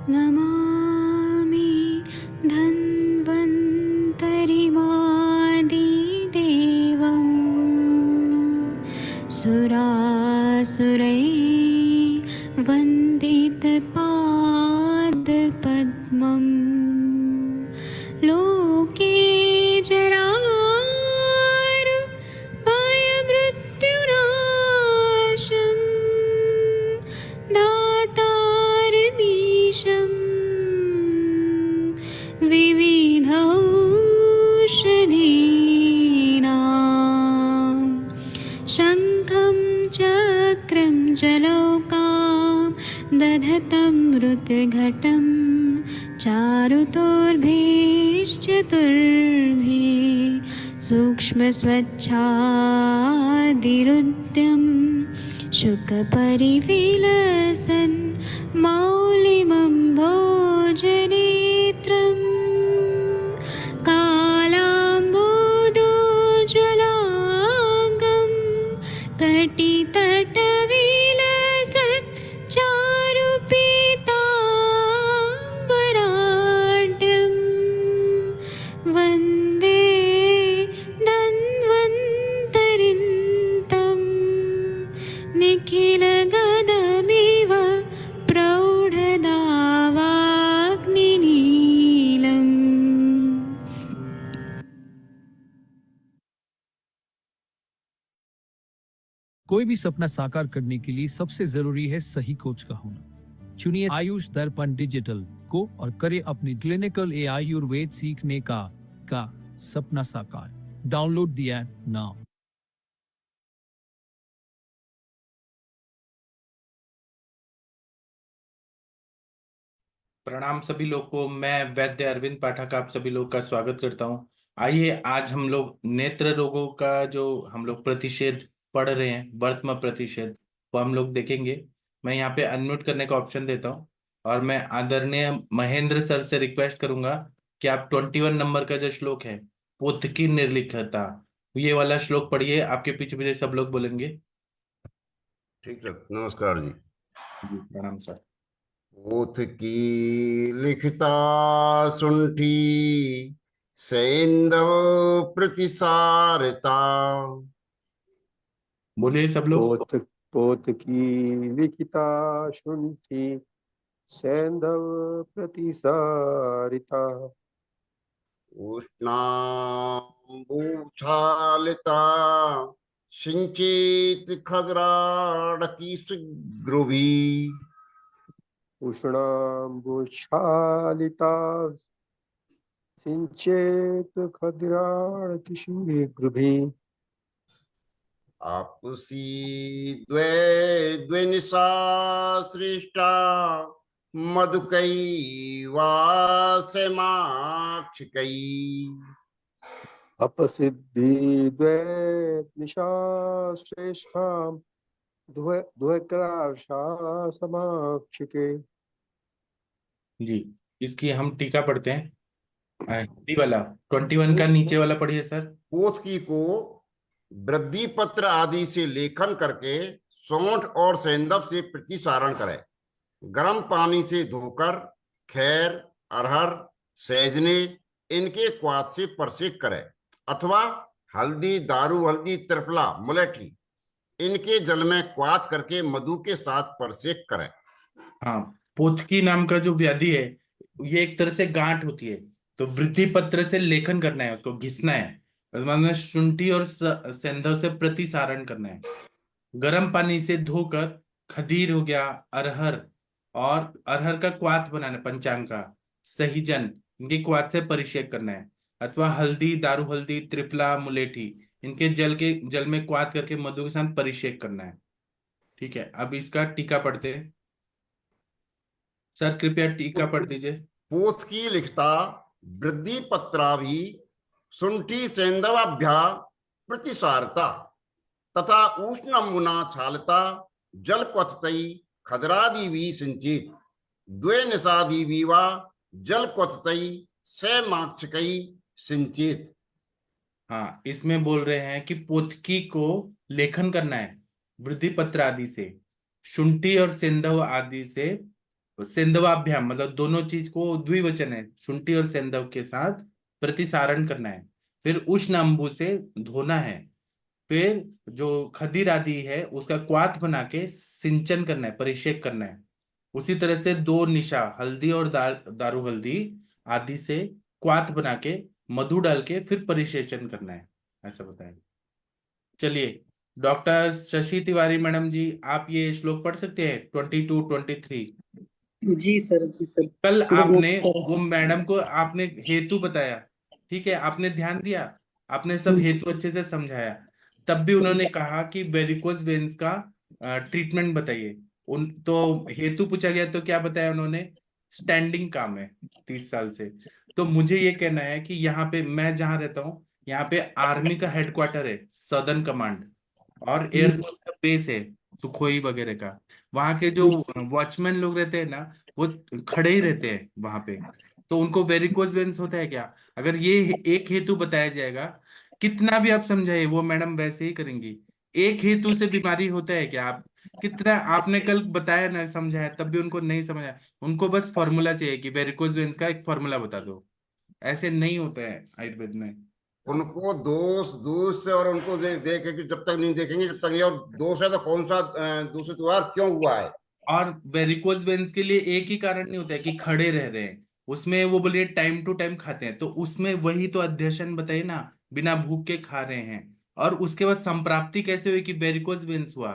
नमामि धन्वन्तरिमादिदेवम् सुरासुरैर्वन्दितपादपद्मम् लोके जरामृत्युनाशम् दातारमीशम् विविधौषधीनां शङ्खं चक्रं जलौकां दधतं मृतघटं चारुतोर्भिश्चतुर्भिः सूक्ष्मस्वच्छादिरुद्यं शुकपरिविलसन् मौलिमं भोजनेत्रम् कालाम्बोदोज्ज्वलाङ्गं कटितटविलसत् चारुपीताम्बराढ्यं वन्दे धन्वन्तरिन्तं निखिलगदमिव प्रौढदावाग्निनीलम्। कोई भी सपना साकार करने के लिए सबसे जरूरी है सही कोच का होना। चुनिए आयुष दर्पण डिजिटल को और करें अपनी क्लिनिकल आयुर्वेद सीखने का सपना साकार। Download the app now. प्रणाम सभी लोग को। मैं वैद्य अरविंद पाठक आप सभी लोग का स्वागत करता हूं। आइए आज हम लोग नेत्र रोगों का जो हम लोग प्रतिषेध पढ़ रहे हैं, वर्तमान प्रतिषेध, वो हम लोग देखेंगे। मैं यहाँ पे अनम्यूट करने का ऑप्शन देता हूँ और मैं आदरणीय महेंद्र सर से रिक्वेस्ट करूंगा कि आप 21 नंबर का जो श्लोक है, पोतकी निर्लिखता, ये वाला श्लोक पढ़िए। आपके पीछे पीछे सब लोग बोलेंगे। ठीक है, नमस्कार जी। प्रणाम सर। ओथ की लिखिता सुंठी सैंधव प्रतिसारता। बोलिए सब लोग। पोत की लिखिता शुंठी सैंधव प्रतिसारिता। उष्णाम्बुछालिता सिंचित खदराडकी सुग्रुभी। उष्णाम्बुच्छालिता सिंचेत खदिराण किशुभिः। आपुसी द्वे द्वेनिशा सृष्टा मधुकई वासमाक्षिकई। अपसिद्धि द्वे निशा श्रेष्ठां द्वैक्राशा समाक्षिके। जी, इसकी हम टीका पढ़ते हैं। हिंदी वाला 21 का नीचे वाला पढ़िए सर। पोथकी को वृद्धि पत्र आदि से लेखन करके सौंठ और सेंधव से प्रतिसारण करें। गर्म पानी से धोकर खैर, अरहर, सैजने इनके क्वाथ से परसेक करें अथवा हल्दी, दारू हल्दी, त्रिफला, मुलेठी इनके जल में क्वाथ करके मधु के साथ परसेक करें। हाँ, पोथकी नाम का जो व्याधि है, ये एक तरह से गांठ होती है, तो वृद्धि पत्र से लेखन करना है, उसको घिसना है। मतलब शुंठी और सेंधव से प्रतिसारण करना है। गर्म पानी से धोकर खदीर हो गया, अरहर और अरहर का क्वाथ बनाना, पंचांग का, सहीजन इनके क्वाथ से परिषेक करना है, अथवा हल्दी, दारू हल्दी, त्रिफला, मुलेठी इनके जल में क्वाथ करके मधु के साथ परिषेक करना है। ठीक है, अब इसका टीका पढ़ते हैं। सर कृपया टीका पढ़ दीजिए। पोथकी लिखता वृद्धि पत्राभि शुंठी सेंधवाभ्या प्रतिसारता तथा उष्णमुना छालता जल क्वथतई खदरादि सिंचित द्वे निषादि वा जल क्वथतई सैमाक्षकई सिंचित। हाँ, इसमें बोल रहे हैं कि पोथकी को लेखन करना है वृद्धि पत्र आदि से, शुंठी और सेंधव आदि से सेंधवाभ्याम मतलब दोनों चीज को द्विवचन है, शुंठी और सेंधव के साथ प्रतिसारण करना है। फिर उष्ण अंबु से धोना है। फिर जो खदीर आदि है उसका क्वाथ बना के सिंचन करना है, परिषेक करना है। उसी तरह से 2 निशा हल्दी और दारू हल्दी आदि से क्वाथ बना के मधु डाल के फिर परिसेचन करना है, ऐसा बताया। चलिए डॉक्टर शशि तिवारी मैडम जी, आप ये श्लोक पढ़ सकते हैं 22 23। जी सर, जी सर। कल आपने गुड वो मैडम को आपने हेतु बताया, ठीक है, आपने ध्यान दिया, आपने सब हेतु अच्छे से समझाया, तब भी उन्होंने कहा कि वेरिकोज वेन्स का ट्रीटमेंट बताइए। उन तो हेतु पूछा गया तो क्या बताया उन्होंने, स्टैंडिंग काम है 30 साल से। तो मुझे ये कहना है कि यहाँ पे मैं जहां रहता हूँ, यहाँ पे आर्मी का हेडक्वार्टर है, सदर्न कमांड, और एयरफोर्स का बेस है, सुखोई वगैरह का। वहां के जो वॉचमैन लोग रहते हैं ना, वो खड़े ही रहते हैं वहां पे। तो उनको वेरिकोज वेन्स होता है क्या? अगर ये एक हेतु बताया जाएगा, कितना भी आप समझाइए वो मैडम वैसे ही करेंगी। एक हेतु से बीमारी होता है क्या? आप कितना आपने कल बताया ना, समझाया, तब भी उनको नहीं समझा। उनको बस फॉर्मूला चाहिए कि वेरिकोज वेन्स का एक फॉर्मूला बता दो। ऐसे नहीं होता है आयुर्वेद में। उनको दोष दूर से, और उनको देखे कि जब तक नहीं देखेंगे जब तक नहीं। और दोष है तो कौन सा दूषित हुआ, क्यों हुआ है? और वेरिकोज वेन्स के लिए एक ही कारण नहीं होता है कि खड़े रह रहे हैं, उसमें वो बोलिए टाइम टू टाइम खाते हैं, तो उसमें वही तो अध्ययन बताइए ना, बिना भूख के खा रहे हैं। और उसके बाद संप्राप्ति कैसे हुई कि वेरिकोज वेन्स हुआ,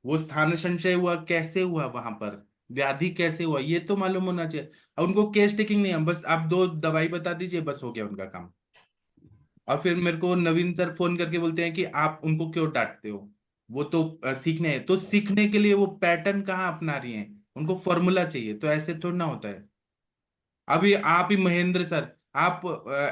वो स्थान संचय हुआ कैसे हुआ, वहां पर व्याधि कैसे हुआ, ये तो मालूम होना चाहिए। और उनको केस टेकिंग नहीं है, बस आप 2 दवाई बता दीजिए, बस हो गया उनका काम। और फिर मेरे को नवीन सर फोन करके बोलते हैं कि आप उनको क्यों डांटते हो, वो तो सीखने है। तो सीखने के लिए वो पैटर्न कहाँ अपना रही हैं, उनको फॉर्मूला चाहिए, तो ऐसे थोड़ा ना होता है। अभी आप ही महेंद्र सर, आप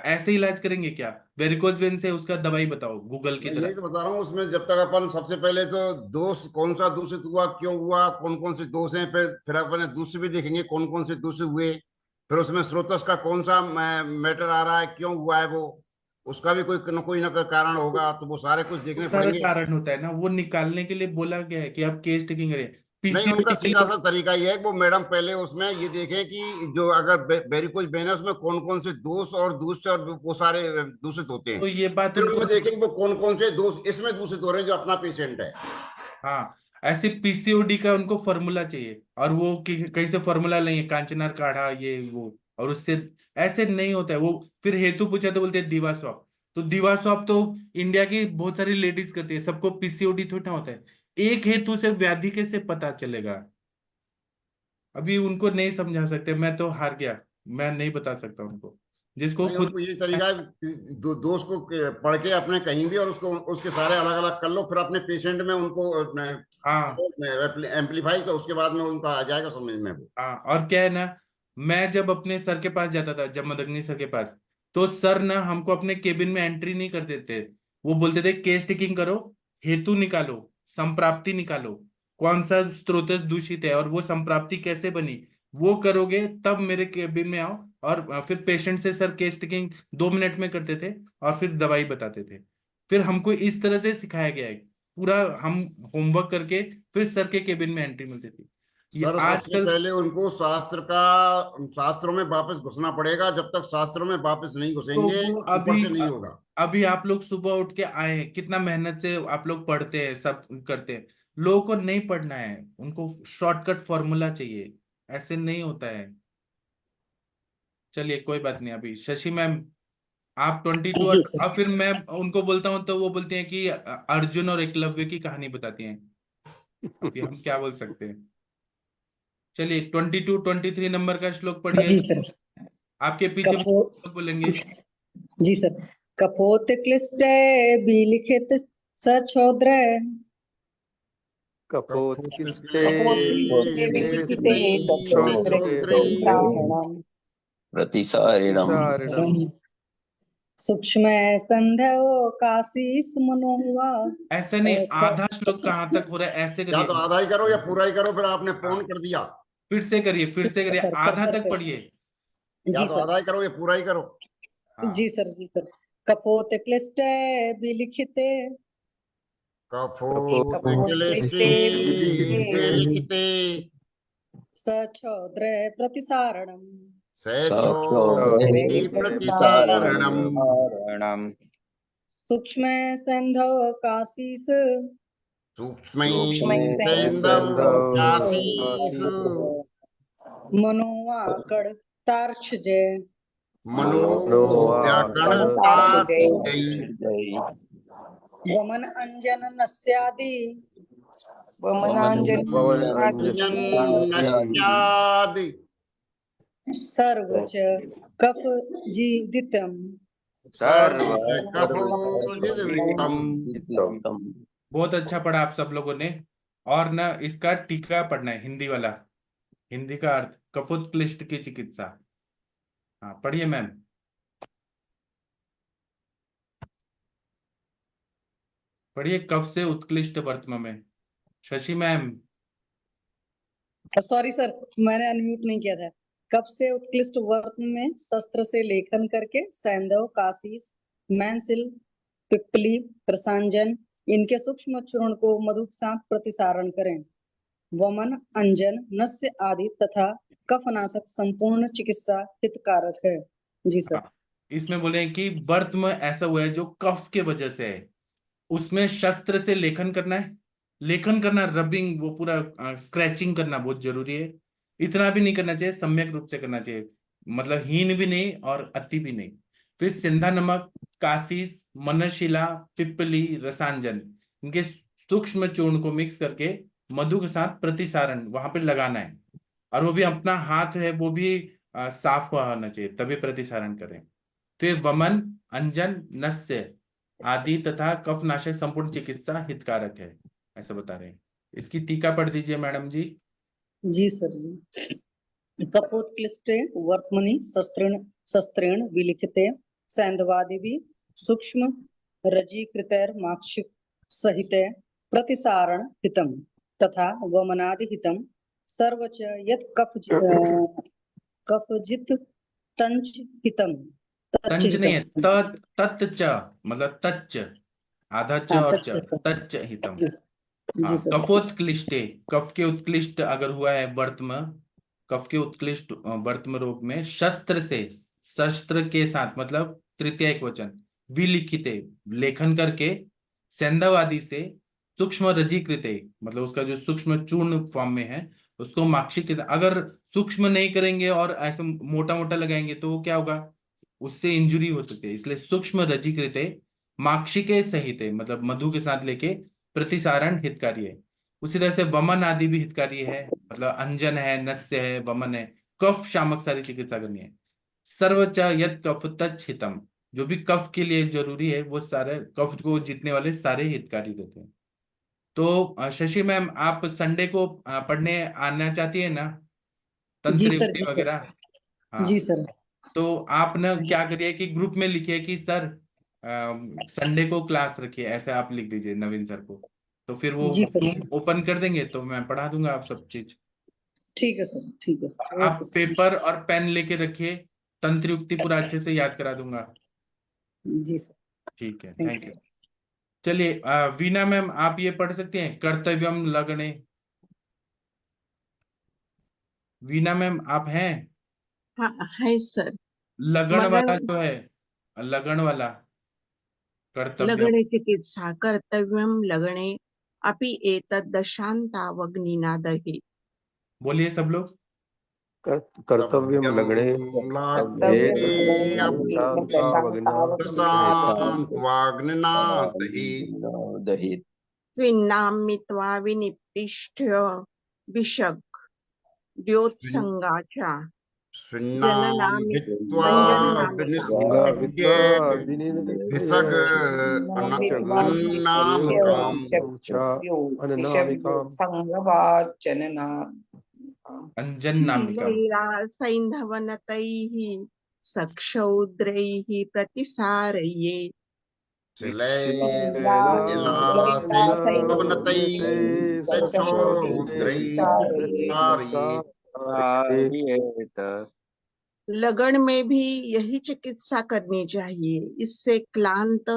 ऐसे इलाज करेंगे क्या? वेरिकोज वेन से उसका दवाई बताओ गूगल की मैं यही तरह। तो बता रहा हूँ। उसमें जब तक अपन सबसे पहले तो दोष कौन सा दूषित हुआ, क्यों हुआ, कौन कौन से दोष हैं, फिर अपन दूसरे भी देखेंगे कौन कौन से दोष हुए। फिर उसमें स्रोतस का कौन सा मैटर आ रहा है, क्यों हुआ है वो, उसका भी कोई ना कोई कारण होगा। तो वो सारे कुछ देखने सारा पड़ेंगे। कारण होता है ना, वो निकालने के लिए बोला गया है कि आप केस टेकिंग करें। नहीं, उनका पीसीओडी के सीधा लिए सा तरीका ये है कि वो मैडम पहले उसमें ये देखें कि जो अगर वेरिकोज वेन है उसमें कौन कौन से दोष और दूषित और वो सारे दूषित होते हैं। तो ये बात फिर उनको, उनमें देखें कि वो कौन कौन से दोष इसमें दूषित हो रहे हैं जो अपना पेशेंट है। हाँ, ऐसे पीसीओडी का उनको फॉर्मूला चाहिए, और वो कहीं से फॉर्मूला लेंगे, कांचनार काढ़ा ये वो, और उससे ऐसे नहीं होता है वो। फिर हेतु पूछा तो बोलते हैं दीवा स्वाप। तो दीवा स्वाप तो इंडिया की बहुत सारी लेडीज करती है, सबको पीसीओडी थोड़ा ना होता है। एक हेतु से व्याधि कैसे पता चलेगा? अभी उनको नहीं समझा सकते, मैं तो हार गया, मैं नहीं बता सकता उनको, जिसको नहीं, खुद। उनको ये तरीका है कि दोष को पढ़ के अपने कहीं भी और उसको उसके सारे अलग अलग कर लो, फिर अपने पेशेंट में उनको हाँ एम्पलीफाई, तो उसके बाद में उनका आ जाएगा समझ में वो। हाँ, और क्या है ना, मैं जब अपने सर के पास जाता था, जब मदगनी सर के पास, तो सर ना हमको अपने केबिन में एंट्री नहीं करते थे। वो बोलते थे केस टेकिंग करो, हेतु निकालो, संप्राप्ति निकालो, कौन सा स्रोत दूषित है और वो संप्राप्ति कैसे बनी, वो करोगे तब मेरे केबिन में आओ। और फिर पेशेंट से सर केस टेकिंग 2 मिनट में करते थे, और फिर दवाई बताते थे। फिर हमको इस तरह से सिखाया गया है पूरा, हम होमवर्क करके फिर सर के केबिन में एंट्री मिलती थी। ये सर, सबसे आजकल पहले उनको शास्त्रों में वापस घुसना पड़ेगा। जब तक शास्त्रों में वापस नहीं तो घुसेंगे वो ऊपर अभी से नहीं होगा। अभी आप लोग सुबह उठ के आए हैं, कितना मेहनत से आप लोग पढ़ते हैं, सब करते हैं। लोगों को नहीं पढ़ना है, उनको शॉर्टकट फॉर्मूला चाहिए, ऐसे नहीं होता है। चलिए कोई बात नहीं। अभी शशि मैम, आप 22 जी और सर। फिर मैं उनको बोलता हूँ तो वो बोलते हैं कि अर्जुन और एकलव्य की कहानी बताती हैं। अभी हम क्या बोल सकते हैं? चलिए 22 23 नंबर का श्लोक पढ़िए। जी सर। आपके पीछे कपो बोलेंगे। जी सर। कपोत क्लिष्टे विलिखित सछोद्र कपोत्किष्टे कपोत्किष्टे सचोद्रे प्रतिसाहरणम् प्रतिसारिणम् सारिणम् सूक्ष्म संध्यो काशीस मनोहुआ। ऐसे नहीं, आधा श्लोक कहाँ तक हो रहा है, ऐसे या करिए। तो आधा ही करो या पूरा ही करो, फिर आपने फोन कर दिया। फिर से करिए, फिर से करिए, सर, आधा सर, तक सर। पढ़िए। या जी तो सर। आधा ही करो या पूरा ही करो। हाँ, जी सर, जी सर। कपोत क्लिष्टे विलिखिते कफोत कपोत क्लिष्टे क्लिष्टे विलिखिते सचोद्रे प्रतिसारणम् सचोदरे प्रतिसारणम् प्रतिसारणम् सूक्ष्मे सेन्धौ काशीस् सूक्ष्मै सूक्ष्मै सेन्दौ काशीषु मनोवाकड़ तार्क्षजे मनोव्याकरणतार्किकै वमन अंजन नस्यादि नश्यादि सर्वच कफ जीदितम् सर्वकफोजितम्। बहुत अच्छा पढ़ा आप सब लोगों ने। और ना इसका टीका पढ़ना है, हिंदी वाला, हिंदी का अर्थ कफोत्क्लिष्ट की चिकित्सा। हाँ पढ़िए मैम। पढ़िए कफ से उत्कृष्ट वर्तम में। शशि मैम। सॉरी सर, मैंने अनम्यूट नहीं किया था। कफ से उत्कृष्ट वर्तम में शस्त्र से लेखन करके सैंधव काशीस मैंसिल पिप्पली प्रसांजन इनके सूक्ष्म चूर्ण को मधु के साथ प्रतिसारण करें। वमन अंजन नस्य आदि तथा कफनाशक संपूर्ण चिकित्सा हितकारक है। जी सर। इसमें बोले कि वर्तम ऐसा हुआ है जो कफ के वजह से है, उसमें शस्त्र से लेखन करना है। लेखन करना, रबिंग, वो पूरा स्क्रैचिंग करना बहुत जरूरी है। इतना भी नहीं करना चाहिए, सम्यक रूप से करना चाहिए, मतलब हीन भी नहीं और अति भी नहीं। फिर सिंधा नमक, कासीस, मनशिला, पिप्पली, रसांजन इनके सूक्ष्म चूर्ण को मिक्स करके मधु के साथ प्रतिसारण वहां पे लगाना है। और वो भी अपना हाथ है वो भी साफ हुआ होना चाहिए, तभी प्रतिसारण करें। फिर वमन, अंजन, नस्य आदि तथा कफनाशक संपूर्ण चिकित्सा हितकारक है, ऐसा बता रहे हैं। इसकी टीका पढ़ दीजिए मैडम जी। जी सर जी। कपोत्क्लिष्टे वर्तमनि शस्त्रेण विलिखिते सैन्धवादिभिः सूक्ष्म रजीकृतैर्माक्षिक सहिते प्रतिसारण हितम् तथा वमनादि हितम् सर्वच यत् कफजित तंच हितम्। तंच नहीं है, तच्च, मतलब तच्च, आधा च और च, तच्च हितम। हाँ, कफोत्क्लिष्टे, कफ के उत्कृष्ट अगर हुआ है वर्तम, कफ के उत्कृष्ट वर्तम रोग में शस्त्र से, शस्त्र के साथ मतलब तृतीय एक वचन, विलिखिते लेखन करके, सैंधव आदि से, सूक्ष्म रजीकृते मतलब उसका जो सूक्ष्म चूर्ण फॉर्म में है उसको माक्षिक, अगर सूक्ष्म नहीं करेंगे और ऐसे मोटा मोटा लगाएंगे तो वो क्या होगा, उससे इंजुरी हो सकती है। इसलिए सूक्ष्म रजीकृते माक्षिके सहित मतलब मधु के साथ लेके प्रतिसारण हितकारी है। उसी तरह से वमन आदि भी हितकारी है, मतलब अंजन है, नस्य है, वमन है, कफ शामक सारी चिकित्सा करनी है। सर्वच यत कफ तच हितम, जो भी कफ के लिए जरूरी है वो सारे कफ को जीतने वाले सारे हितकारी रहते हैं। तो शशि मैम आप संडे को पढ़ने आना चाहती है ना, तंत्र युक्ति वगैरह? हाँ जी सर। तो आप ना क्या करिए कि ग्रुप में लिखिए कि सर संडे को क्लास रखिए, ऐसे आप लिख दीजिए नवीन सर को, तो फिर वो ओपन कर देंगे तो मैं पढ़ा दूंगा आप सब चीज। ठीक है सर, ठीक है सर। आप पेपर और पेन लेके रखिए, तंत्र युक्ति पूरा अच्छे से याद करा दूंगा। जी सर। ठीक है, थैंक यू। चलिए वीना मैम आप ये पढ़ सकते हैं, कर्तव्यम लगने। वीना मैम आप हैं? हाँ है सर। लगन वाला जो है, लगन वाला कर्तव्य, लगणे चिकित्सा कर्तव्यम लगणे अपि एतद् दशान्तावग्निना दहि। बोलिए सब लोग। कर्तव्यम लगणे दशान्त्वाग्निना स्विन्नामित्वा विनिप्तिष्ठ्य विशग द्योत्संगाचा स्विन्नामित्वा विसग अंजन नामिकम सैन्धवनतैः सक्षौद्रैः प्रतिसारये लगन में भी यही चिकित्सा करनी चाहिए, इससे क्लांत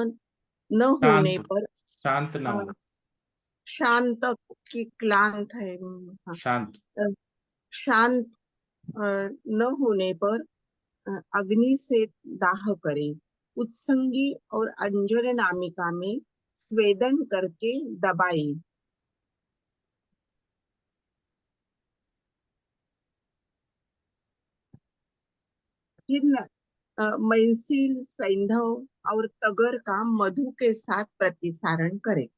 न होने पर शांत ना हो, शांत की क्लांत है, शांत शांत न होने पर अग्नि से दाह करे। उत्संगी और अंजन नामिका में स्वेदन करके दबाए। फिर मैंसिल, सैंधव और तगर का मधु के साथ प्रतिसारण करे।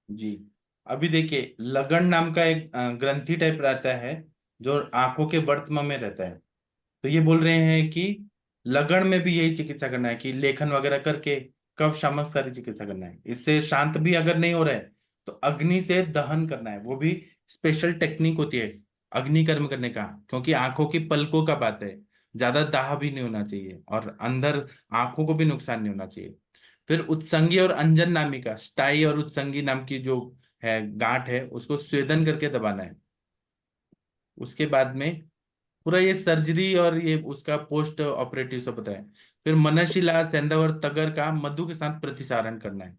जी, अभी देखिए लगन नाम का एक ग्रंथि टाइप रहता है जो आंखों के वर्तमा में रहता है। तो ये बोल रहे हैं कि लगन में भी यही चिकित्सा करना है कि लेखन वगैरह करके कफ शामक सारी चिकित्सा करना है। इससे शांत भी अगर नहीं हो रहा है तो अग्नि से दहन करना है। वो भी स्पेशल टेक्निक होती है अग्नि कर्म करने का, क्योंकि आंखों की पलकों का बात है। ज्यादा दाह भी नहीं होना चाहिए और अंदर आंखों को भी नुकसान नहीं होना चाहिए। फिर उत्संगी और अंजन नामिका, स्टाई और उत्संगी नाम की जो है गांठ है, उसको स्वेदन करके दबाना है। उसके बाद में पूरा ये सर्जरी और ये उसका पोस्ट ऑपरेटिव सब बताया। फिर मनशिला, सेंधव और तगर का मधु के साथ प्रतिसारण करना है।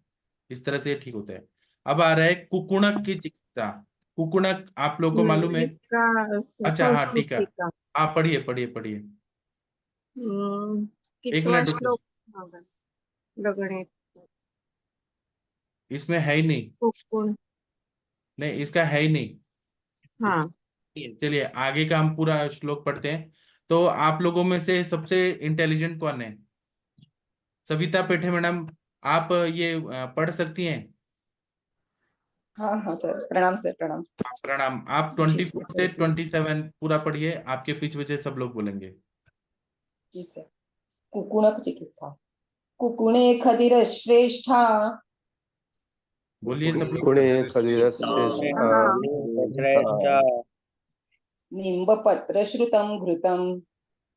इस तरह से ये ठीक होता है। अब आ रहा है कुकुणक की चिकित्सा। कुकुणक आप लोग को मालूम है? इसका अच्छा हाँ ठीक है। संस्कृति का आप पढ़िए पढ़िए पढ़िए। एक कितवा मिनट रुको, श्लोक होगा? लगणे इसमें है ही नहीं। कोण? नहीं, इसका है ही नहीं। हाँ, चलिए आगे का हम पूरा श्लोक पढ़ते हैं। तो आप लोगों में से सबसे इंटेलिजेंट कौन है? सविता पेठे मैडम, आप ये पढ़ सकती हैं? हाँ हाँ सर, प्रणाम सर, प्रणाम। प्रणाम। आप जी 24 सर, से 27 पूरा पढ़िए, आपके पीछे पीछे सब लोग बोलेंगे। जी सर। कुकुणक चिकित्सा। कुकुणे खदिर श्रेष्ठा, बोलिए सब लोग। गुणे खदिरश्रेष्ठा निम्ब पत्र श्रुतम घृतम,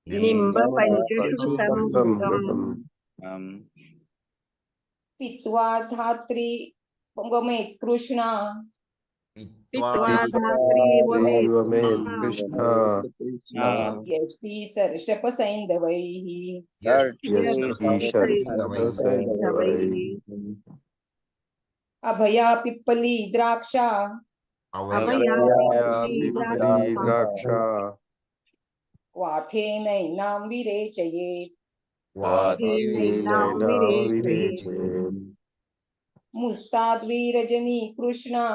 निम्ब पंचश्रुतम घृतम पित्वा धात्री वमे कृष्णा, पित्वा धात्री देव मे कृष्णा कृष्णा यष्टि सर्षप सैंधवैः, यष्टि शर्धसैन्धवैः अभया पिप्पली द्राक्षा, अभया पिप्पली द्राक्षा क्वाथेनैनां विरेचयेत्, नैनां विरेचयेत् मुस्ताद्विरजनी कृष्णा,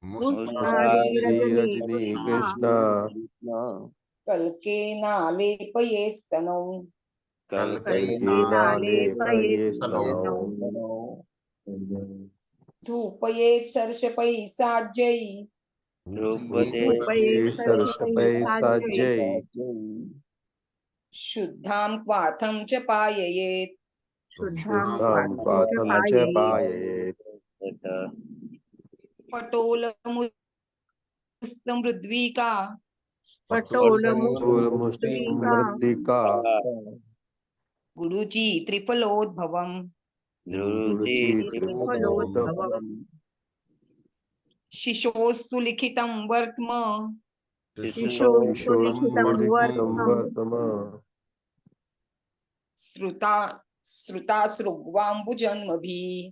रजनी कृष्णा कल्के नालेपयेत् स्तनौ, कल्केनालेपयेस्तनौ धूपयेत् सर्षपैः साज्यैः, धूपये सर्षपैः साज्यैः शुद्धां क्वाथं च पाययेत्, शुद्धां पाथं च पाययेत् पटोलमुष्टमृद्विका, मूलमुष्टिमृद्दिका गुडुचि त्रिफलोद्भवम्, गुरुचित्रिफलोद्भवम् शिशोस्तु लिखितं वर्त्म, शिशोस्तुलिखितं वर्तम श्रुता श्रुतासृग्वाम्बुजन्मभिः,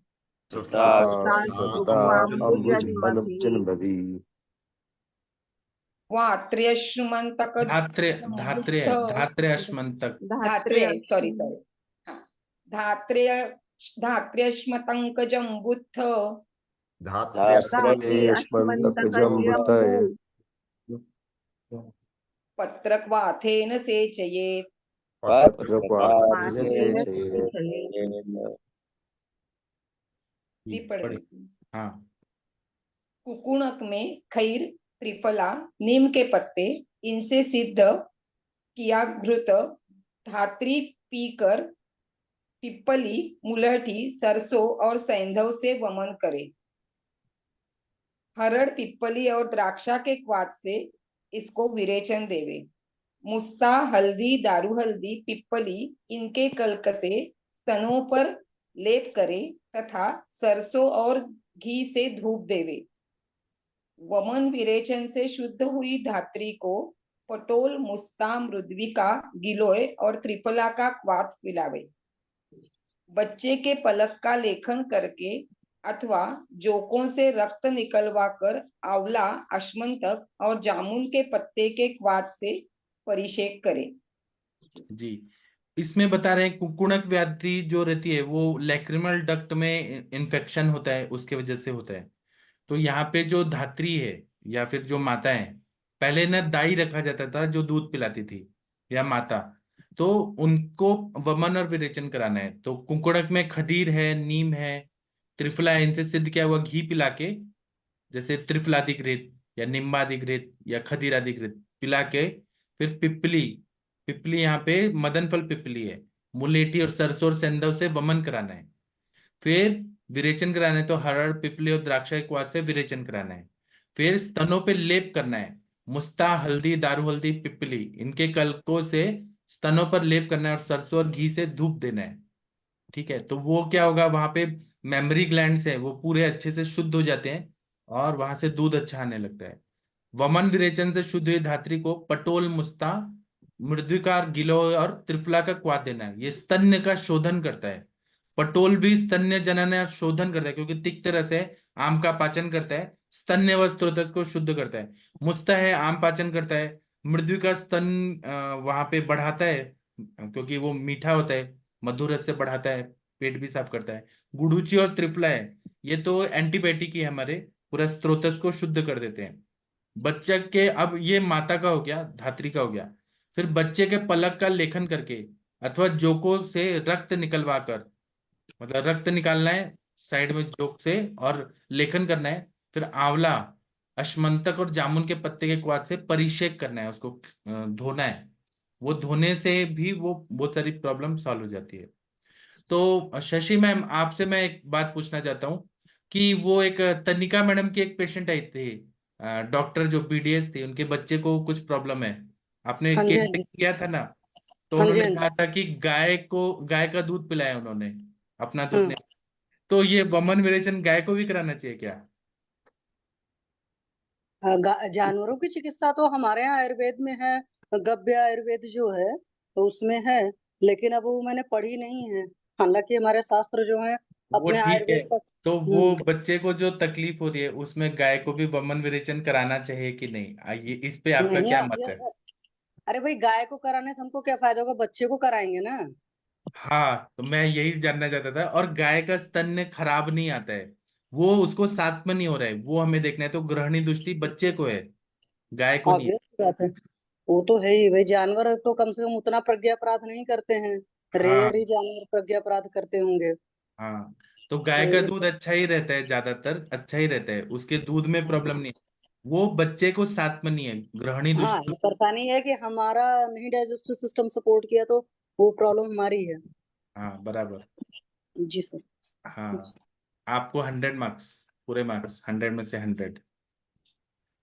अम्बुजन्मभि वात्र्यश्मन्तक धात्रे धात्रे धात्र्यश्मन्तक सॉरी धात्र्यश्मतंकजं बुद्ध, धात्र्यश्मन्तकजम्बुतय पत्रक्वाथेन सेचयेत्, पत्रक्वाथेन सेचयेत् हाँ। कुकुणक में खैर, त्रिफला, नीम के पत्ते, इनसे सिद्ध किया घृत, धात्री पीकर पिप्पली, मुलहठी, सरसों और सैंधव से वमन करे। हरड़, पिप्पली और द्राक्षा के क्वाथ से इसको विरेचन देवे। मुस्ता, हल्दी, दारू हल्दी, पिप्पली, इनके कल्क से स्तनों पर लेप करे तथा सरसों और घी से धूप देवे। वमन विरेचन से शुद्ध हुई धात्री को पटोल, मुस्ता, मृद्विका, गिलोय और त्रिफला का क्वाथ पिलावे। बच्चे के पलक का लेखन करके अथवा जोकों से रक्त निकलवा कर आंवला, अश्मंतक और जामुन के पत्ते के क्वाथ से परिषेक करे। जी, इसमें बता रहे हैं कुकुणक व्याधि जो रहती है वो लैक्रिमल डक्ट में इन्फेक्शन होता है, उसके वजह से होता है। तो यहाँ पे जो धात्री है या फिर जो माता है, पहले ना दाई रखा जाता था जो दूध पिलाती थी या माता, तो उनको वमन और विरेचन कराना है। तो कुकुणक में खदीर है, नीम है, त्रिफला है, इनसे सिद्ध किया हुआ घी पिला के, जैसे त्रिफलादिघृत या निम्बादिघृत या खदीरादिघृत पिला के, फिर पिपली, पिपली यहाँ पे मदन फल पिपली है, मुलेठी और सरसों और सेंधव से वमन कराना है। फिर विरेचन कराना है तो हरड़, पिपली और द्राक्षा के क्वाथ से विरेचन कराना है। फिर स्तनों पे लेप करना है, मुस्ता, हल्दी, दारू हल्दी, पिपली, इनके कलकों से स्तनों पर लेप करना है और सरसों और घी से धूप देना है। ठीक है, तो वो क्या होगा, वहां पे मेमरी ग्लैंड्स है वो पूरे अच्छे से शुद्ध हो जाते हैं और वहां से दूध अच्छा आने लगता है। वमन विरेचन से शुद्ध हुई धात्री को पटोल, मुस्ता, मृदुकार, गिलो और त्रिफला का क्वाथ देना है। ये स्तन्य का शोधन करता है। पटोल भी स्तन्य जनन और शोधन करता है, क्योंकि तिक्त रस है, आम का पाचन करता है, स्तन्य व स्त्रोतस को शुद्ध करता है। मुस्ता है, आम पाचन करता है। मृदु का स्तन वहां पे बढ़ाता है, क्योंकि वो मीठा होता है, मधुर रस से बढ़ाता है, पेट भी साफ करता है। गुडुची और त्रिफला है, ये तो एंटीबायोटिक ही है, हमारे पूरा स्त्रोतस को शुद्ध कर देते हैं। बच्चे के, अब ये माता का हो गया, धात्री का हो गया। फिर बच्चे के पलक का लेखन करके अथवा जोकों से रक्त निकलवा कर, मतलब रक्त निकालना है साइड में जोक से और लेखन करना है। फिर आंवला, अश्मंतक और जामुन के पत्ते के क्वाथ से परिषेक करना है, उसको धोना है। वो धोने से भी वो बहुत सारी प्रॉब्लम सॉल्व हो जाती है। तो शशि मैम, आपसे मैं एक बात पूछना चाहता हूँ कि वो एक तनिका मैडम की एक पेशेंट आई थी, डॉक्टर जो बीडीएस थी, उनके बच्चे को कुछ प्रॉब्लम है, आपने हाँ जी, केस हाँ जी, किया था ना? तो हाँ जी, उन्होंने हाँ जी। कहा था कि गाय का दूध पिलाया उन्होंने, अपना दूध हाँ। नहीं। तो ये वमन विरेचन गाय को भी कराना चाहिए क्या? जानवरों की चिकित्सा तो हमारे यहाँ आयुर्वेद में है, गव्य आयुर्वेद जो है तो उसमें है, लेकिन अब वो मैंने पढ़ी नहीं है। हालांकि हमारे शास्त्र जो है वो अपने ठीक है, आयुर्वेद का। तो वो बच्चे को जो तकलीफ हो रही है उसमें गाय को भी वमन विरेचन कराना चाहिए कि नहीं, ये इस पे आपका नहीं क्या मत है? अरे भाई, गाय को कराने से हमको क्या फायदा होगा, बच्चे को कराएंगे ना। हाँ, तो मैं यही जानना चाहता था। और गाय का स्तन खराब नहीं आता है, वो उसको साथ में नहीं हो रहा है, वो हमें देखना है। तो ग्रहणी दृष्टि बच्चे को है, गाय को नहीं है। ऑब्वियस बात है, वो तो है ही भाई। जानवर तो कम से कम उतना प्रज्ञा अपराध नहीं करते हैं, हाँ रेयर ही जानवर प्रज्ञा अपराध करते होंगे। हाँ, तो गाय तो का इस दूध अच्छा ही रहता है, ज्यादातर अच्छा ही रहता है, उसके दूध में प्रॉब्लम नहीं है। वो बच्चे को साथ में नहीं है, ग्रहणी हाँ, दृष्टि। ये परेशानी है कि हमारा नहीं डाइजेस्टिव सिस्टम सपोर्ट किया, तो वो प्रॉब्लम हमारी है। हाँ बराबर। जी सर। हाँ, आपको 100 मार्क्स, पूरे मार्क्स 100 में से 100।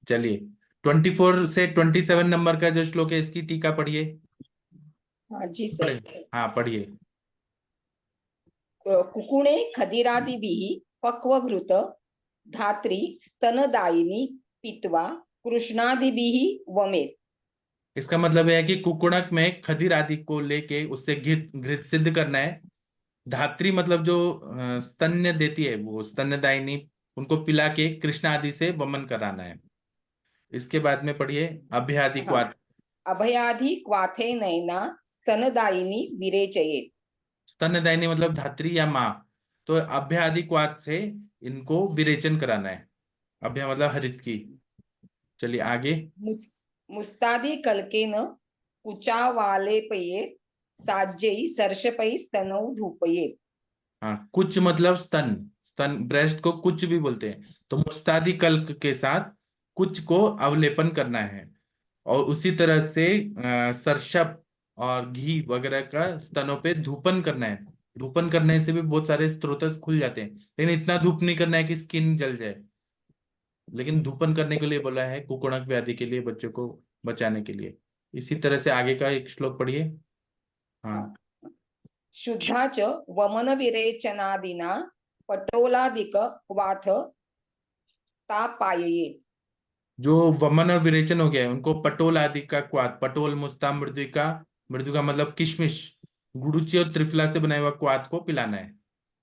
चलिए, 24 से 27 नंबर का जो श्लोक है इसकी टीका पढ़िए। हाँ जी सर। पढ़िए, हाँ पढ़िए। कुकुणे खदिरादिभिः पक्वघृत धात्री स्तनदायिनी पीत्वा कृष्णादिभिः वमेत्। इसका मतलब है कि कुकुड़क में खदिर आदि को लेके उससे घृत घृत सिद्ध करना है। धात्री मतलब जो स्तन्य देती है, वो स्तन्यदायिनी, उनको पिला के कृष्ण आदि से वमन कराना है। इसके बाद में पढ़िए अभ्यादि हाँ, क्वाथ। अभयाधि क्वाथे नैना स्तनदायिनी विरेचयेत्। स्तन्यदायिनी मतलब धात्री या माँ, तो अभ्यादि क्वाथ से इनको विरेचन कराना है। अभ्या मतलब हरित की। चलिए आगे। मुस्तादि कल्केन कुचावालेपयेत् साज्यै सर्षपै स्तनौ धूपयेत्। हाँ, कुच मतलब स्तन, स्तन ब्रेस्ट को कुच भी बोलते हैं। तो मुस्तादी कल्क के साथ कुच को अवलेपन करना है। और उसी तरह से सरसप और घी वगैरह का स्तनों पे धूपन करना है। धूपन करने से भी बहुत सारे स्त्रोत खुल जाते हैं, लेकिन इतना धूप नहीं करना है कि स्किन जल जाए। लेकिन धूपन करने के लिए बोला है, कुकुड़क व्याधि के लिए, बच्चों को बचाने के लिए। इसी तरह से आगे का एक श्लोक पढ़िए। हाँ, शुद्धा च वमन विरेचनादिना पटोलादिक क्वाथ तापाययेत्। जो वमन और विरेचन हो गया है उनको पटोल आदि का क्वाथ, पटोल, मुस्ता, मृदुका, मृदुका मतलब किशमिश, गुड़ुची और त्रिफला से बनाया हुआ क्वाथ को पिलाना है।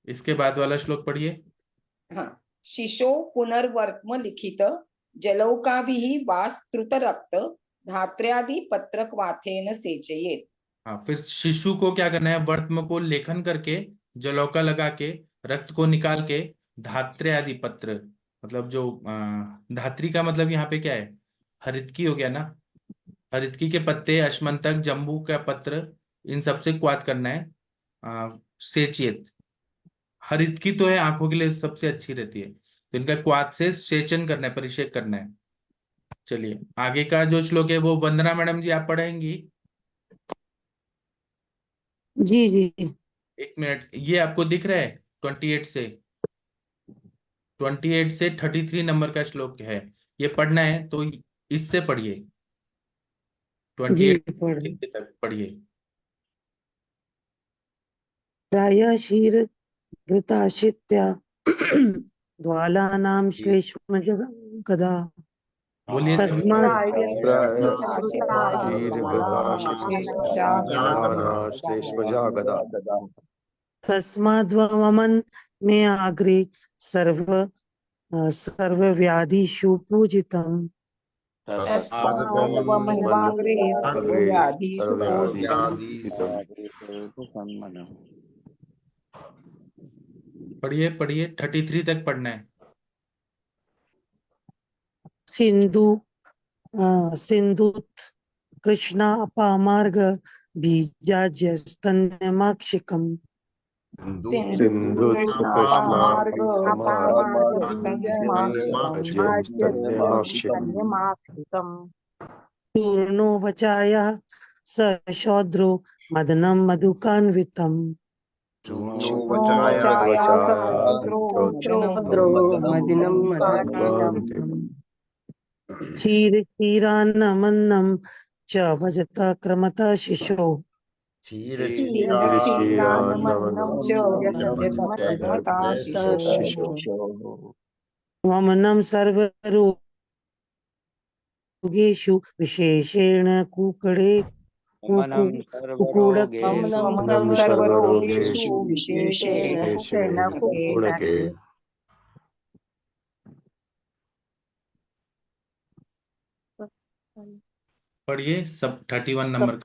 इसके बाद वाला श्लोक पढ़िए। हाँ, शिशो पुनर्वर्तम लिखित जलौकाभिः वास्तृत रक्त धात्र्यादि पत्रक वाथेन सेचयेत्। हाँ, फिर शिशु को क्या करना है, वर्त्म को लेखन करके जलौका लगा के रक्त को निकाल के धात्रे आदि पत्र, मतलब जो धात्री का मतलब यहाँ पे क्या है, हरितकी हो गया ना, हरितकी के पत्ते, अश्मंतक, जम्बू का पत्र, इन सबसे क्वाथ करना है सेचित। हरितकी तो है आंखों के लिए सबसे अच्छी रहती है, तो इनका क्वाथ से सेचन करना है, परिषेक करना है। चलिए आगे का जो श्लोक है वो वंदना मैडम जी आप पढ़ेंगी। जी जी। एक मिनट, ये आपको दिख रहा है 28 से 33 नंबर का श्लोक है, ये पढ़ना है तो इससे पढ़िए, जी 28 तक पढ़िए। प्रायः क्षीर घृताशित्या द्वालानां श्लेष्म गदा बोलिए तस्मात् श्लेष्मजा गदा तस्माद्वमन में आग्रे सर्वव्याधिषु पूजितम्। पढ़िए पढ़िए, 33 तक पढ़ना है। सिंधुत कृष्णा अपामार्ग बीजाज्यस्तन्यमाक्षिकम्। सिंधु पूर्णो वचाया स शौद्रो मदनं मधुकान्वितम्। क्षीरान्नमन्नं च भजता क्रमता शिशो। वमनं सर्वरोगेषु विशेषेण कुकडे पढ़िए सब 31 नंबर का।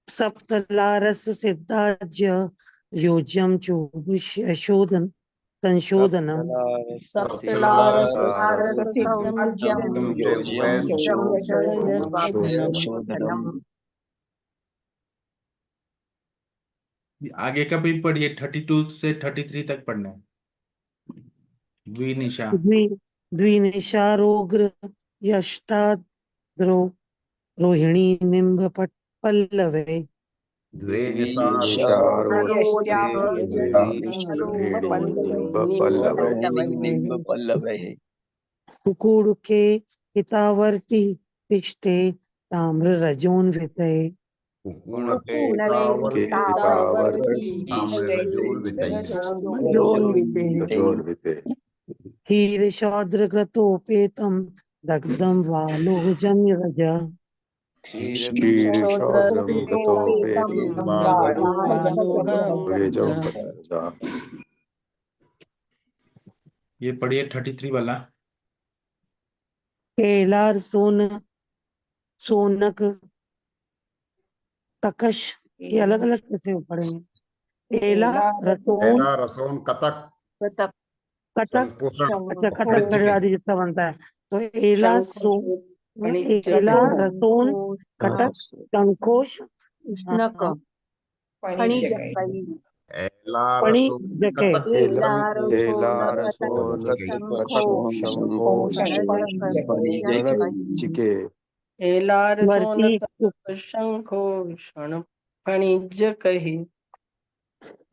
सप्तलारस सिद्धाज्य योज्यं चोभुशोधन संशोधनम। आगे का भी पढ़िए, 32 से 33 तक पढ़ना है। द्विनिशा द्विनिशा रोग्र यष्टाद्रो रोहिणी निम्ब पल्लवे। कुकुड़के हितावर्ती पिष्टे ताम्र रजोन्विते। हीर शौद्रग्रतोपेतम दग्धम वालोहजम रज। ये पढ़िए 33 वाला। केलार सोनक तकश, ये अलग अलग कैसे पढ़ेंगे? एला रसोन कटक कटक, अच्छा कटक आदि जितना बनता है, तो एला रसोन कटक संकोश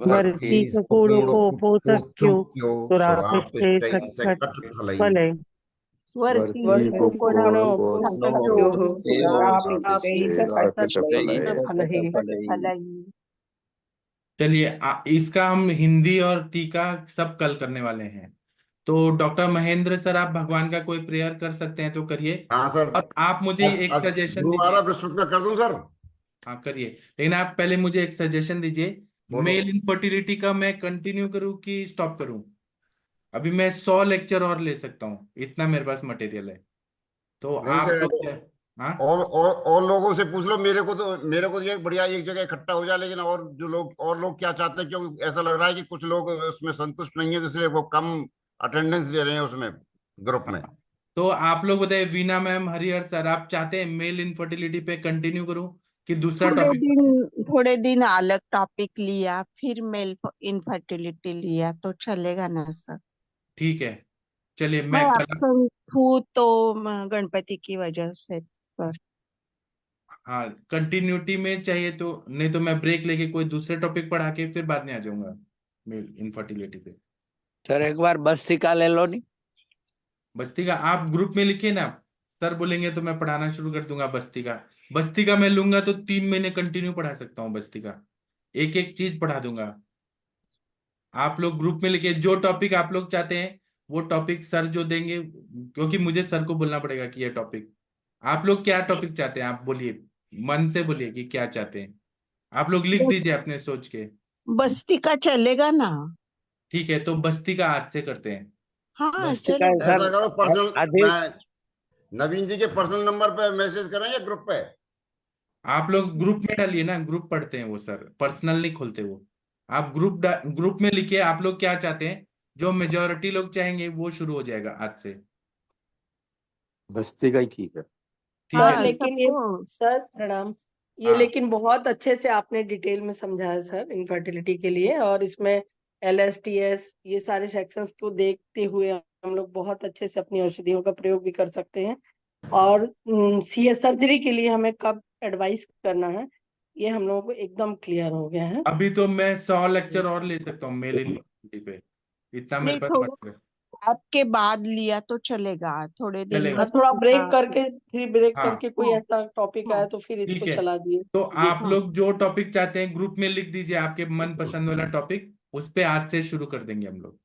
वर्ती कुकुड़ को पोतक्यो सुरापिष्टे फले। चलिए इसका हम हिंदी और टीका सब कल करने वाले हैं। तो डॉक्टर महेंद्र सर, आप भगवान का कोई प्रेयर कर सकते हैं तो करिए। हाँ सर। और आप मुझे एक सजेशन दीजिए। कर दूं सर? हाँ करिए, लेकिन आप पहले मुझे एक सजेशन दीजिए बोलो। मेल इनफर्टिलिटी का मैं कंटिन्यू करूं कि स्टॉप करूं? अभी मैं 100 लेक्चर और ले सकता हूँ, इतना मेरे पास मटेरियल है। तो नहीं आप सर, लोग हाँ, और लोगों से पूछ लो। मेरे को ये बढ़िया एक जगह इकट्ठा हो जाए, लेकिन और लोग क्या चाहते हैं, क्योंकि ऐसा लग रहा है कि कुछ लोग उसमें संतुष्ट नहीं है, तो इसलिए वो कम अटेंडेंस दे रहे हैं उसमें, ग्रुप में। तो आप लोग बताइए, वीना मैम, हरिहर सर, आप चाहते हैं मेल इनफर्टिलिटी पे कंटिन्यू करूं कि दूसरा टॉपिक? थोड़े दिन अलग टॉपिक लिया, फिर मेल इनफर्टिलिटी लिया तो चलेगा ना सर? ठीक है, चलिए मैं मैं कल। absent हूँ तो गणपति की वजह से सर। हाँ, कंटिन्यूटी में चाहिए तो, नहीं तो मैं ब्रेक लेके कोई दूसरे टॉपिक पढ़ा के फिर बाद में आ जाऊंगा मेल इनफर्टिलिटी पे। सर एक बार बस्ती का ले लो नहीं। बस्ती का आप ग्रुप में लिखिए ना, सर बोलेंगे तो मैं पढ़ाना शुरू कर दूंगा बस्ती का। बस्ती का मैं लूंगा तो 3 महीने कंटिन्यू पढ़ा सकता हूँ बस्ती का, एक एक चीज पढ़ा दूंगा। आप लोग ग्रुप में लिखिए जो टॉपिक आप लोग चाहते हैं, वो टॉपिक सर जो देंगे, क्योंकि मुझे सर को बोलना पड़ेगा कि ये टॉपिक। आप लोग क्या टॉपिक चाहते हैं, आप बोलिए, मन से बोलिए कि क्या चाहते हैं। आप लोग लिख दीजिए अपने सोच के। बस्ती का चलेगा ना? ठीक है, तो बस्ती का आज से करते हैं। हाँ बस्ती का चलेगा। सर ऐसा करो, पर्सनल अधिक मैं नवीन जी के पर्सनल नंबर पे मैसेज करें या ग्रुप पे? आप लोग ग्रुप में डालिए ना, ग्रुप पढ़ते हैं वो सर, पर्सनल नहीं खोलते वो। आप ग्रुप में लिखिए आप लोग क्या चाहते हैं, जो मेजोरिटी लोग चाहेंगे वो शुरू हो जाएगा आज से। बस्ती का ही ठीक है। ठीक हाँ है। लेकिन ये सबको। सर प्रणाम, ये हाँ, लेकिन बहुत अच्छे से आपने डिटेल में समझाया सर इनफर्टिलिटी के लिए, और इसमें LSTS ये सारे सेक्शंस को देखते हुए हम लोग बहुत अच्छे से अपनी औषधियों का प्रयोग भी कर सकते हैं। और CS सर्जरी के लिए हमें कब एडवाइस करना है, ये हम लोगों को एकदम क्लियर हो गया है। अभी तो मैं 100 लेक्चर और ले सकता हूँ मेल इनफर्टिलिटी पे, इतना मेरे नहीं, पास थोड़ा मटेरियल आपके बाद लिया तो चलेगा, थोड़े दिन चलेगा। हाँ, बस। थोड़ा ब्रेक हाँ करके, फिर ब्रेक हाँ, करके कोई हाँ ऐसा टॉपिक आया हाँ तो फिर ठीक इसको है। चला दिए। तो जी आप हाँ। लोग जो टॉपिक चाहते हैं ग्रुप में लिख दीजिए, आपके मन पसंद वाला टॉपिक, उस पे आज से शुरू कर देंगे हम लोग।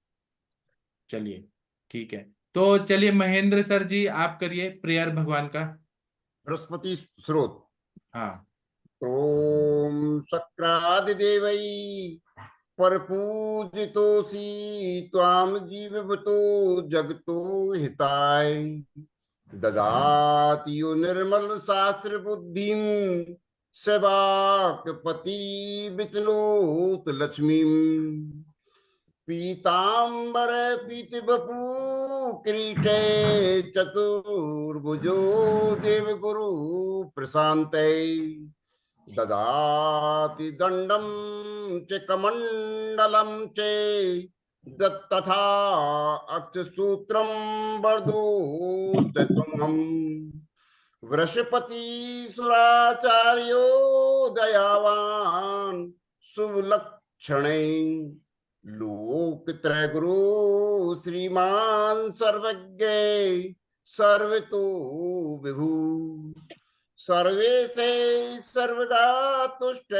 चलिए, ठीक है। तो चलिए महेंद्र सर जी, आप करिए प्रेयर भगवान का। बृहस्पति स्रोत। हाँ, ओम शक्रादिदेवै परपूजितोऽसि त्वां जीवतो जगतो हिताय। ददाति यो निर्मल शास्त्र बुद्धिं सेवाकपति वितनोत लक्ष्मीं। पीतांबर पीतवपु किरीटे चतुर्भुजो देवगुरु प्रशान्ते। ददाति दण्डं च कमण्डलं च तथा अक्षसूत्रं वरदोऽस्त्वम्। वृषपति सुराचार्यो दयावान् शुभलक्षणे। लोकत्रय गुरु श्रीमान सर्वज्ञ सर्वतो विभु। सर्वेशे सर्वदा तुष्ट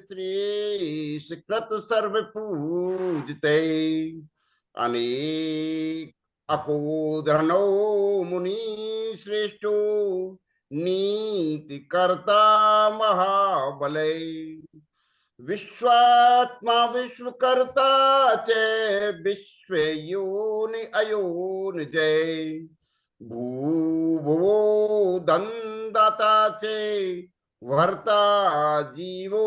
श्री कृत सर्व पूजते। अनेक अपोधनो मुनि श्रेष्ठो नीति कर्ता महाबलै। विश्वात्मा विश्वकर्ता च विश्व योनि अयोनि जय। भूभुवो दन्दाता च वर्ता जीवो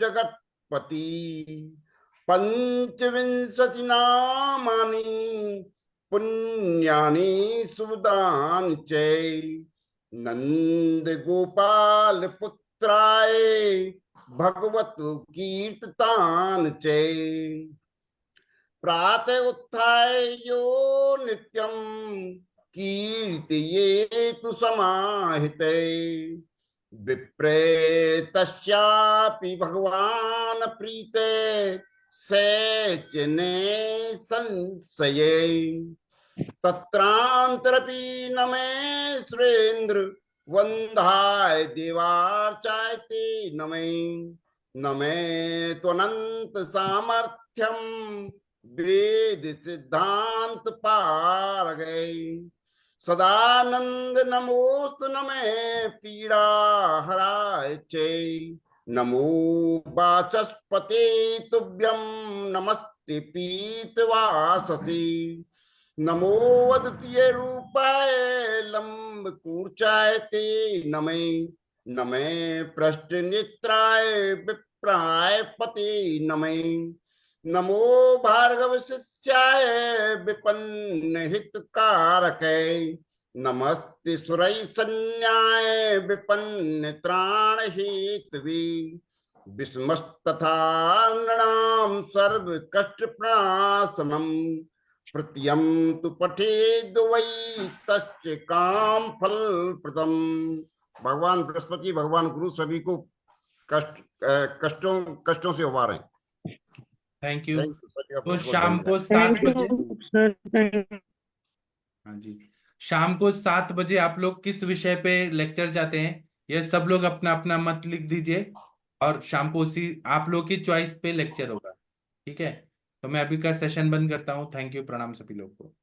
जगत्पति। पंचविंशति नामानि पुण्यानि सुदानि च। नंद गोपाल पुत्राय भगवत कीर्ततान चे। प्रातः उत्थाय यो नित्यं कीर्तयेतु समाहिते। विप्रेतस्यापि भगवान् प्रीते सैचने संशये। तत्रांतरपि न मे सुरेंद्र वंदाय देवार्चायते न मे त्वनंत सामर्थ्यम वेद सिद्धांत पार गए। सदानंद नमोस्तु न मे पीड़ा हराय चे। नमो वाचस्पते तुभ्यं नमस्ते पीतवाससे नमो अद्वितीय रूपाय लंब कूर्चाय ते नमे नमे पृष्ठ नेत्राय विप्राय पते नमे नमो भार्गव शिष्याय विपन्न हितकारकै नमस्ते सुरै सन्न्याय विपन्न त्राण हेतवे विस्मस्तथा नृणां सर्व कष्ट प्रणाशनम् प्रत्ययं तु पठेद् वै तस्य काम फल प्रदम। भगवान बृहस्पति भगवान गुरु सभी को कष्टों से उबारें। Thank you. सर तो शाम को 7 बजे, हाँ जी, शाम को 7 बजे आप लोग किस विषय पे लेक्चर जाते हैं, ये सब लोग अपना अपना मत लिख दीजिए और शाम को उसी आप लोग की चॉइस पे लेक्चर होगा। ठीक है, तो मैं अभी का सेशन बंद करता हूँ। थैंक यू, प्रणाम सभी लोग को।